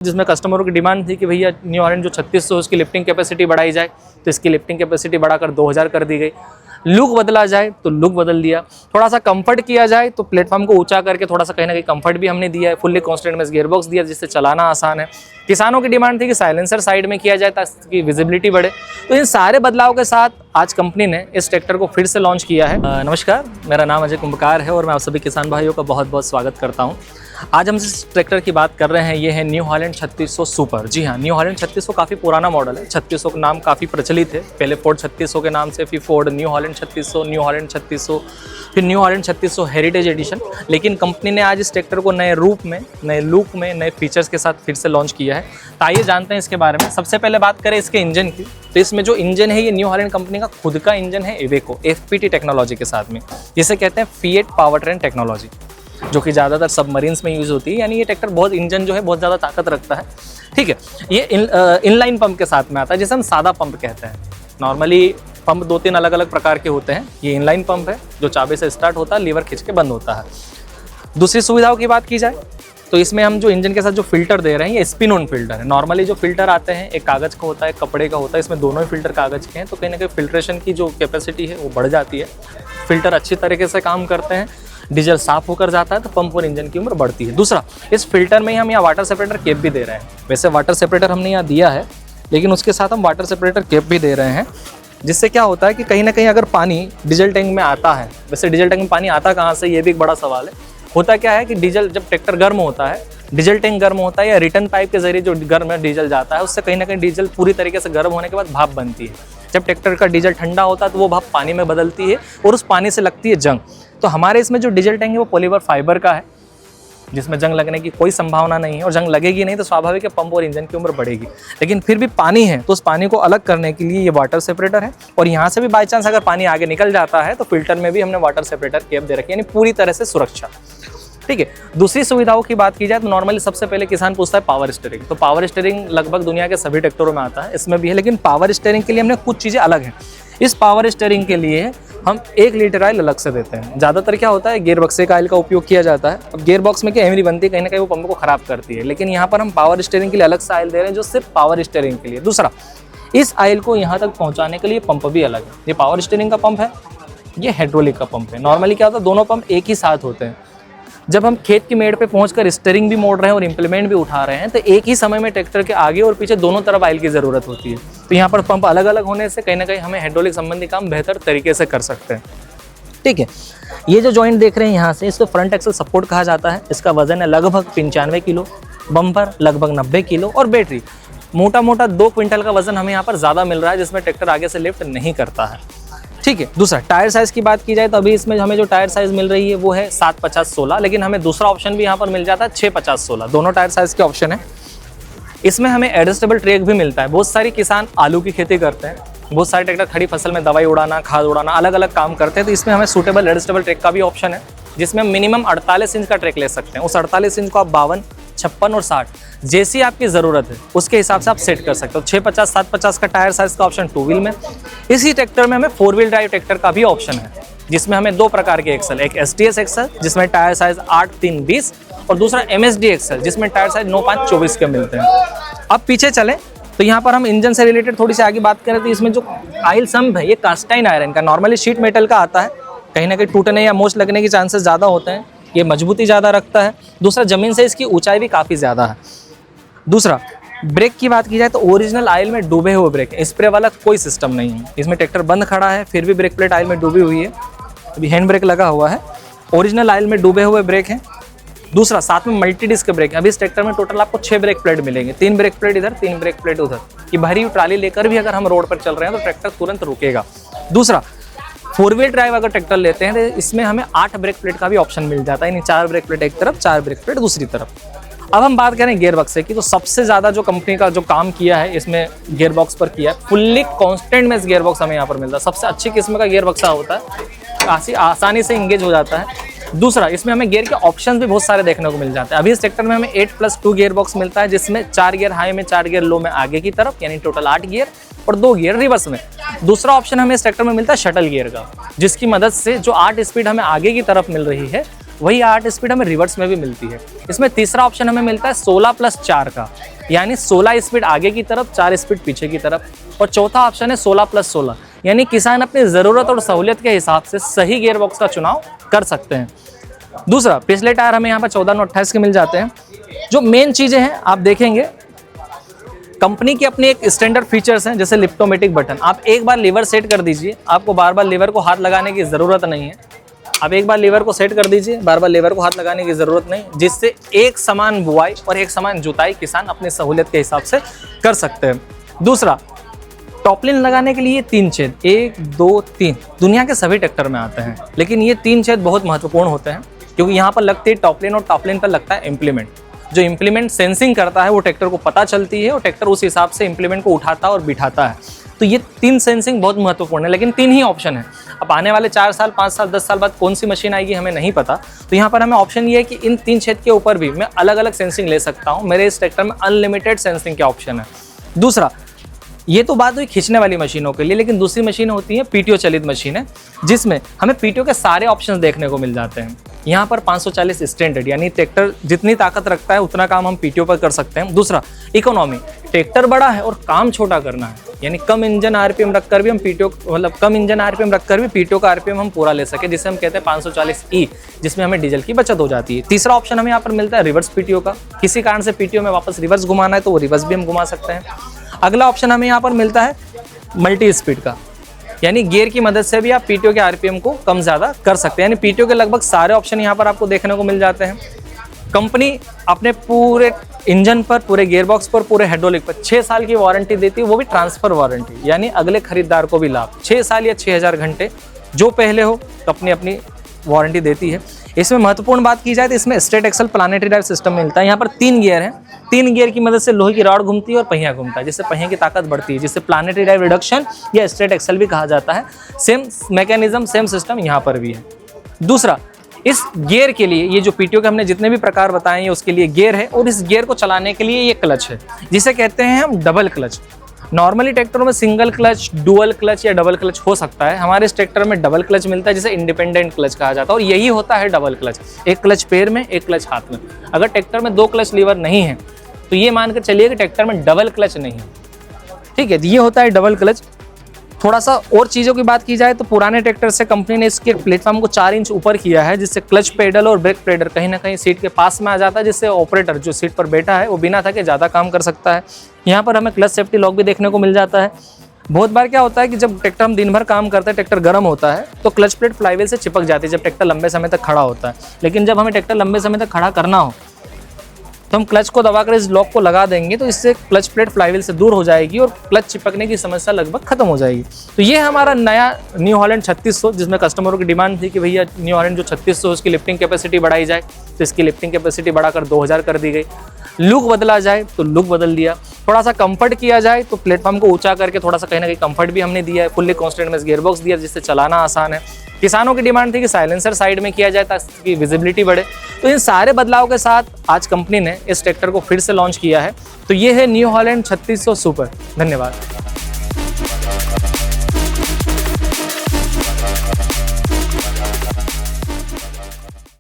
जिसमें कस्टमरों की डिमांड थी कि भैया न्यू हॉलैंड जो 3600 उसकी लिफ्टिंग कैपेसिटी बढ़ाई जाए, तो इसकी लिफ्टिंग कैपेसिटी बढ़ाकर 2000 कर दी गई। लुक बदला जाए तो लुक बदल दिया, थोड़ा सा कंफर्ट किया जाए तो प्लेटफॉर्म को ऊंचा करके थोड़ा सा कहीं ना कहीं कंफर्ट भी हमने दिया है। फुल्ली कॉन्स्टेंट में गियरबॉक्स दिया जिससे चलाना आसान है। किसानों की डिमांड थी कि साइलेंसर साइड में किया जाए ताकि विजिबिलिटी बढ़े। तो इन सारे बदलाव के साथ आज कंपनी ने इस ट्रैक्टर को फिर से लॉन्च किया है। नमस्कार, मेरा नाम अजय कुंभकार है और मैं आप सभी किसान भाइयों का बहुत बहुत स्वागत करता हूं। आज हम जिस ट्रैक्टर की बात कर रहे हैं ये है न्यू हॉलैंड 3600 सुपर। जी हाँ, न्यू हॉलैंड 3600 काफ़ी पुराना मॉडल है। 3600 का नाम काफ़ी प्रचलित है। पहले फोर्ड 3600 के नाम से, फिर Ford new Holland 3600, new Holland 3600, फिर न्यू हॉलैंड 3600 हेरिटेज एडिशन। लेकिन कंपनी ने आज इस ट्रैक्टर को नए रूप में, नए लुक में, नए फीचर्स के साथ फिर से लॉन्च किया है। तो आइए जानते हैं इसके बारे में। सबसे पहले बात करें इसके इंजन की, तो इसमें जो इंजन है ये न्यू हॉलैंड कंपनी का खुद का इंजन है इवेको FPT टेक्नोलॉजी के साथ में, जिसे कहते हैं फिएट पावर ट्रेन टेक्नोलॉजी, जो कि ज़्यादातर सबमरीन्स में यूज़ होती है। यानी ये ट्रैक्टर बहुत इंजन जो है बहुत ज़्यादा ताकत रखता है। ठीक है, ये इनलाइन पंप के साथ में आता है, जिसे हम सादा पंप कहते हैं। नॉर्मली पंप 2-3 अलग अलग प्रकार के होते हैं। ये इनलाइन पंप है जो चाबी से स्टार्ट होता है, लीवर खींच के बंद होता है। दूसरी सुविधाओं की बात की जाए तो इसमें हम जो इंजन के साथ जो फिल्टर दे रहे हैं ये स्पिन ऑन फिल्टर है। नॉर्मली जो फिल्टर आते हैं एक कागज़ का होता है, एक कपड़े का होता है। इसमें दोनों ही फिल्टर कागज़ के हैं, तो कहीं ना कहीं फिल्ट्रेशन की जो कैपेसिटी है वो बढ़ जाती है। फिल्टर अच्छी तरीके से काम करते हैं, डीजल साफ होकर जाता है, तो पंप और इंजन की उम्र बढ़ती है। दूसरा, इस फिल्टर में ही हम यहाँ वाटर सेपरेटर कैप भी दे रहे हैं। वैसे वाटर सेपरेटर हमने यहाँ दिया है, लेकिन उसके साथ हम वाटर सेपरेटर कैप भी दे रहे हैं, जिससे क्या होता है कि कहीं ना कहीं अगर पानी डीजल टैंक में आता है, वैसे डीजल टैंक में पानी आता कहाँ से ये भी एक बड़ा सवाल है। होता क्या है कि डीजल जब ट्रैक्टर गर्म होता है, डीजल टैंक गर्म होता है या रिटर्न पाइप के जरिए जो गर्म डीजल जाता है, उससे कहीं ना कहीं डीजल पूरी तरीके से गर्म होने के बाद भाप बनती है। जब ट्रैक्टर का डीजल ठंडा होता है तो वो भाप पानी में बदलती है और उस पानी से लगती है जंग। तो हमारे इसमें जो डीजल टैंक है वो पॉलीमर फाइबर का है, जिसमें जंग लगने की कोई संभावना नहीं है, और जंग लगेगी नहीं तो स्वाभाविक है पंप और इंजन की उम्र बढ़ेगी। लेकिन फिर भी पानी है तो उस पानी को अलग करने के लिए ये वाटर सेपरेटर है, और यहाँ से भी बाई चांस अगर पानी आगे निकल जाता है तो फिल्टर में भी हमने वाटर सेपरेटर कैप दे रखी है, यानी पूरी तरह से सुरक्षा। ठीक है, दूसरी सुविधाओं की बात की जाए तो नॉर्मली सबसे पहले किसान पूछता है पावर स्टीयरिंग। तो पावर स्टीयरिंग लगभग दुनिया के सभी ट्रैक्टरों में आता है, इसमें भी है, लेकिन पावर स्टीयरिंग के लिए हमने कुछ चीज़ें अलग हैं। इस पावर स्टीयरिंग के लिए हम 1 लीटर ऑयल अलग से देते हैं। ज़्यादातर क्या होता है गियर बक्से का ऑयल का उपयोग किया जाता है। अब गियर बॉक्स में क्या एमरी बनती है, कहीं ना कहीं वो पंप को खराब करती है, लेकिन यहाँ पर हम पावर स्टीयरिंग के लिए अलग से ऑयल दे रहे हैं जो सिर्फ पावर स्टीयरिंग के लिए। दूसरा, इस ऑयल को यहाँ तक पहुँचाने के लिए पंप भी अलग है। ये पावर स्टीयरिंग का पंप है, ये हाइड्रोलिक का पंप है। नॉर्मली क्या होता है दोनों पंप एक ही साथ होते हैं। जब हम खेत की मेड़ पे पहुंचकर स्टीयरिंग भी मोड़ रहे हैं और इंप्लीमेंट भी उठा रहे हैं, तो एक ही समय में ट्रैक्टर के आगे और पीछे दोनों तरफ ऑयल की ज़रूरत होती है। तो यहाँ पर पंप अलग अलग होने से कहीं ना कहीं हमें हाइड्रोलिक संबंधी काम बेहतर तरीके से कर सकते हैं। ठीक है, ये जो जॉइंट देख रहे हैं यहाँ से, इसको फ्रंट एक्सल सपोर्ट कहा जाता है। इसका वजन है लगभग 95 किलो, बम्पर लगभग 90 किलो, और बैटरी मोटा मोटा 2 क्विंटल का वजन हमें यहाँ पर ज़्यादा मिल रहा है, जिसमें ट्रैक्टर आगे से लिफ्ट नहीं करता है। ठीक है, दूसरा टायर साइज़ की बात की जाए तो अभी इसमें हमें जो टायर साइज़ मिल रही है वो है 750-16, लेकिन हमें दूसरा ऑप्शन भी यहाँ पर मिल जाता है 650-16। दोनों टायर साइज़ के ऑप्शन है। इसमें हमें एडजस्टेबल ट्रैक भी मिलता है। बहुत सारी किसान आलू की खेती करते हैं, बहुत सारे ट्रैक्टर खड़ी फसल में दवाई उड़ाना, खाद उड़ाना, अलग अलग काम करते हैं, तो इसमें हमें सूटेबल एडजस्टेबल ट्रैक का भी ऑप्शन है, जिसमें हम मिनिमम 48 इंच का ट्रैक ले सकते हैं। उस 48 इंच को आप 52, 56 और 60 जैसी आपकी ज़रूरत है उसके हिसाब से आप सेट कर सकते हो। 650, 750 का टायर साइज़ का ऑप्शन 2 व्हील में। इसी ट्रैक्टर में हमें 4 व्हील ड्राइव ट्रैक्टर का भी ऑप्शन है, जिसमें हमें 2 प्रकार के एक्सल, एक STS एक्सल जिसमें टायर साइज़ 8-3-20 और दूसरा MSD एक्सल जिसमें टायर साइज़ 9-5-24 के मिलते हैं। अब पीछे चलें तो यहाँ पर हम इंजन से रिलेटेड थोड़ी सी आगे बात करें तो इसमें जो ऑयल सम्प है ये कास्टाइन आयरन का, नॉर्मली शीट मेटल का आता है। कहीं ना कहीं टूटने या मोच लगने के चांसेस ज़्यादा होते हैं, ये मजबूती ज़्यादा रखता है। दूसरा, ज़मीन से इसकी ऊंचाई भी काफ़ी ज़्यादा है। दूसरा, ब्रेक की बात की जाए तो ओरिजिनल ऑयल में डूबे हुए ब्रेक, स्प्रे वाला कोई सिस्टम नहीं है। इसमें ट्रैक्टर बंद खड़ा है फिर भी ब्रेक प्लेट ऑयल में डूबी हुई है, अभी हैंड ब्रेक लगा हुआ है। ओरिजिनल ऑयल में डूबे हुए ब्रेक हैं। दूसरा, साथ में मल्टी डिस्क ब्रेक है। अभी इस ट्रैक्टर में टोटल आपको 6 ब्रेक प्लेट मिलेंगे, 3 ब्रेक प्लेट इधर, 3 ब्रेक प्लेट उधर। कि भरी ट्राली लेकर भी अगर हम रोड पर चल रहे हैं तो ट्रैक्टर तुरंत रुकेगा। दूसरा, 4 व्हील ड्राइव अगर ट्रैक्टर लेते हैं तो इसमें हमें 8 ब्रेक प्लेट का भी ऑप्शन मिल जाता है, यानी 4 ब्रेक प्लेट एक तरफ, 4 ब्रेक प्लेट दूसरी तरफ। अब हम बात करें गियर बक्से की, तो सबसे ज़्यादा जो कंपनी का जो काम किया है इसमें गियर बॉक्स पर किया है। फुल्ली कॉन्स्टेंट में गियर बॉक्स हमें यहाँ पर मिलता है। सबसे अच्छी किस्म का गियर बक्सा होता है, काफ़ी आसानी से इंगेज हो जाता है। दूसरा, इसमें हमें गियर के ऑप्शंस भी बहुत सारे देखने को मिल जाते हैं। अभी इस ट्रैक्टर में हमें 8+2 गियर बॉक्स मिलता है, जिसमें 4 गियर हाई में, 4 गियर लो में आगे की तरफ, यानी टोटल 8 गियर, और 2 गियर रिवर्स में। दूसरा ऑप्शन हमें इस ट्रैक्टर में मिलता है शटल गियर का, जिसकी मदद से जो 8 स्पीड हमें आगे की तरफ मिल रही है वही 8 स्पीड हमें रिवर्स में भी मिलती है। इसमें तीसरा ऑप्शन हमें मिलता है 16+4 का, यानी 16 स्पीड आगे की तरफ, 4 स्पीड पीछे की तरफ। और चौथा ऑप्शन है 16+16, यानी किसान अपनी ज़रूरत और सहूलियत के हिसाब से सही गियर बॉक्स का चुनाव कर सकते हैं। दूसरा, पिछले टायर हमें यहाँ पर 14/28 के मिल जाते हैं। जो मेन चीज़ें हैं आप देखेंगे, कंपनी की अपनी एक स्टैंडर्ड फीचर्स हैं, जैसे लिफ्टोमेटिक बटन। आप एक बार लीवर सेट कर दीजिए, आपको बार बार लीवर को हाथ लगाने की ज़रूरत नहीं है। आप एक बार लीवर को सेट कर दीजिए, बार बार लीवर को हाथ लगाने की ज़रूरत नहीं, जिससे एक समान बुआई और एक समान जुताई किसान अपनी सहूलियत के हिसाब से कर सकते हैं। दूसरा, टॉपलिन लगाने के लिए 3 छेद, 1 2 3 दुनिया के सभी ट्रैक्टर में आते हैं, लेकिन ये 3 छेद बहुत महत्वपूर्ण होते हैं, क्योंकि यहाँ पर लगती है टॉपलिन और टॉपलिन पर लगता है इम्प्लीमेंट। जो इम्प्लीमेंट सेंसिंग करता है वो ट्रैक्टर को पता चलती है और ट्रैक्टर उस हिसाब से इम्प्लीमेंट को उठाता और बिठाता है। तो ये 3 सेंसिंग बहुत महत्वपूर्ण है, लेकिन 3 ही ऑप्शन है। अब आने वाले 4 साल, 5 साल, 10 साल बाद कौन सी मशीन आएगी हमें नहीं पता। तो यहाँ पर हमें ऑप्शन ये है कि इन 3 छेद के ऊपर भी मैं अलग अलग सेंसिंग ले सकता हूँ। मेरे इस ट्रैक्टर में अनलिमिटेड सेंसिंग के ऑप्शन है। दूसरा, ये तो बात हुई खींचने वाली मशीनों के लिए, लेकिन दूसरी मशीन होती है पीटीओ चलित मशीन है, जिसमें हमें पीटीओ के सारे ऑप्शंस देखने को मिल जाते हैं। यहाँ पर 540 स्टैंडर्ड, यानी ट्रैक्टर जितनी ताकत रखता है उतना काम हम पीटीओ पर कर सकते हैं। दूसरा, इकोनॉमी, ट्रैक्टर बड़ा है और काम छोटा करना है, यानी कम इंजन आरपीएम रखकर भी हम पीटीओ, मतलब कम इंजन आरपीएम रखकर भी पीटीओ का आरपीएम हम पूरा ले सके, जिसे हम कहते हैं 540E, जिसमें हमें डीजल की बचत हो जाती है। तीसरा ऑप्शन हमें यहाँ पर मिलता है रिवर्स पीटीओ का। किसी कारण से पीटीओ में वापस रिवर्स घुमाना है तो वो रिवर्स भी हम घुमा सकते हैं। अगला ऑप्शन हमें यहाँ पर मिलता है मल्टी स्पीड का, यानी गियर की मदद से भी आप पीटीओ के आरपीएम को कम ज़्यादा कर सकते हैं। यानी पीटीओ के लगभग सारे ऑप्शन यहाँ पर आपको देखने को मिल जाते हैं। कंपनी अपने पूरे इंजन पर, पूरे गियर बॉक्स पर, पूरे हाइड्रोलिक पर 6 साल की वारंटी देती है, वो भी ट्रांसफर वारंटी, यानी अगले खरीदार को भी लाभ। 6 साल या 6000 घंटे जो पहले हो कंपनी अपनी वारंटी देती है। इसमें महत्वपूर्ण बात की जाए तो इसमें straight axle planetary drive system मिलता है। यहाँ पर 3 गियर हैं, 3 गियर की मदद से लोहे की रॉड घूमती है और पहिया घूमता है, जिससे पहिए की ताकत बढ़ती है, जिससे प्लानेटरी ड्राइव रिडक्शन या स्ट्रेट एक्सल भी कहा जाता है। सेम मैकेनिज्म, सेम सिस्टम यहाँ पर भी है। दूसरा, इस गियर के लिए, ये जो पीटीओ के हमने जितने भी प्रकार बताए हैं उसके लिए गियर है, और इस गियर को चलाने के लिए ये क्लच है, जिसे कहते हैं हम डबल क्लच। नॉर्मली ट्रैक्टरों में सिंगल क्लच, डुअल क्लच या डबल क्लच हो सकता है। हमारे इस ट्रैक्टर में डबल क्लच मिलता है, जिसे इंडिपेंडेंट क्लच कहा जाता है, और यही होता है डबल क्लच। एक क्लच पैर में, एक क्लच हाथ में। अगर ट्रैक्टर में 2 क्लच लीवर नहीं है तो ये मानकर चलिए कि ट्रैक्टर में डबल क्लच नहीं है, ठीक है। ये होता है डबल क्लच। थोड़ा सा और चीज़ों की बात की जाए तो पुराने ट्रैक्टर से कंपनी ने इसके प्लेटफॉर्म को 4 इंच ऊपर किया है, जिससे क्लच पेडल और ब्रेक पेडल कहीं ना कहीं सीट के पास में आ जाता है, जिससे ऑपरेटर जो सीट पर बैठा है वो बिना थके ज़्यादा काम कर सकता है। यहाँ पर हमें क्लच सेफ्टी लॉक भी देखने को मिल जाता है। बहुत बार क्या होता है कि जब ट्रैक्टर हम दिन भर काम करते हैं, ट्रैक्टर गर्म होता है तो क्लच प्लेट फ्लाईव्हील से चिपक जाती है जब ट्रैक्टर लंबे समय तक खड़ा होता है। लेकिन जब हमें ट्रैक्टर लंबे समय तक खड़ा करना हो तो हम क्लच को दबाकर इस लॉक को लगा देंगे, तो इससे क्लच प्लेट फ्लाईव्हील से दूर हो जाएगी और क्लच चिपकने की समस्या लगभग खत्म हो जाएगी। तो ये हमारा नया न्यू हॉलैंड 3600, जिसमें कस्टमरों की डिमांड थी कि भैया न्यू हॉलैंड जो 3600 उसकी लिफ्टिंग कैपेसिटी बढ़ाई जाए, तो इसकी लिफ्टिंग कैपेसिटी बढ़ाकर 2000 कर दी गई। लुक बदला जाए तो लुक बदल दिया। थोड़ा सा कंफर्ट किया जाए तो प्लेटफॉर्म को ऊंचा करके थोड़ा सा कहीं ना कहीं कंफर्ट भी हमने दिया है। फुल्ली कॉन्स्टेंट में गियर बॉक्स दिया जिससे चलाना आसान है। किसानों की डिमांड थी कि साइलेंसर साइड में किया जाए ताकि विजिबिलिटी बढ़े। तो इन सारे बदलाव के साथ आज कंपनी ने इस ट्रैक्टर को फिर से लॉन्च किया है। तो ये है न्यू हॉलैंड 3600 सुपर। धन्यवाद।